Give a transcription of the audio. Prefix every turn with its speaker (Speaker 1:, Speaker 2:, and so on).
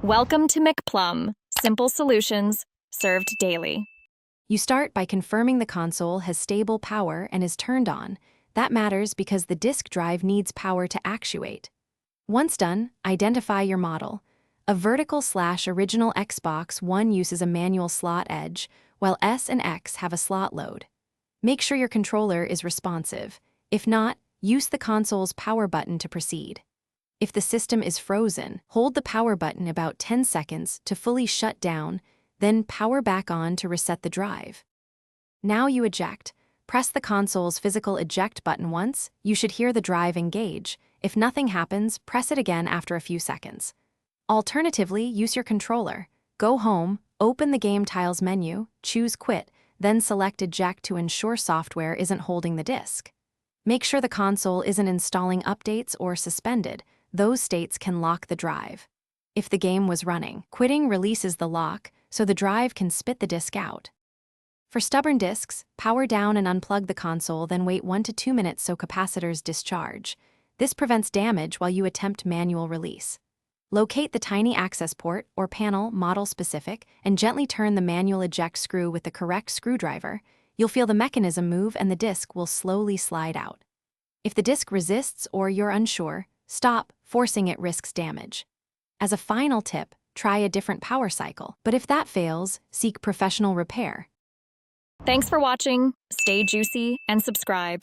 Speaker 1: Welcome to McPlum, simple solutions served daily.
Speaker 2: You start by confirming the console has stable power and is turned on. That matters because the disk drive needs power to actuate. Once done, identify your model. A vertical/original Xbox One uses a manual slot edge, while S and X have a slot load. Make sure your controller is responsive. If not, use the console's power button to proceed. If the system is frozen, hold the power button about 10 seconds to fully shut down, then power back on to reset the drive. Now you eject. Press the console's physical eject button once. You should hear the drive engage. If nothing happens, press it again after a few seconds. Alternatively, use your controller. Go home, open the Game Tiles menu, choose Quit, then select Eject to ensure software isn't holding the disk. Make sure the console isn't installing updates or suspended. Those states can lock the drive. If the game was running, quitting releases the lock, so the drive can spit the disk out. For stubborn disks, power down and unplug the console, then wait 1 to 2 minutes so capacitors discharge. This prevents damage while you attempt manual release. Locate the tiny access port or panel model-specific and gently turn the manual eject screw with the correct screwdriver. You'll feel the mechanism move and the disk will slowly slide out. If the disk resists or you're unsure, stop. Forcing it risks damage. As a final tip, try a different power cycle, but if that fails, seek professional repair.
Speaker 1: Thanks for watching. Stay juicy and subscribe.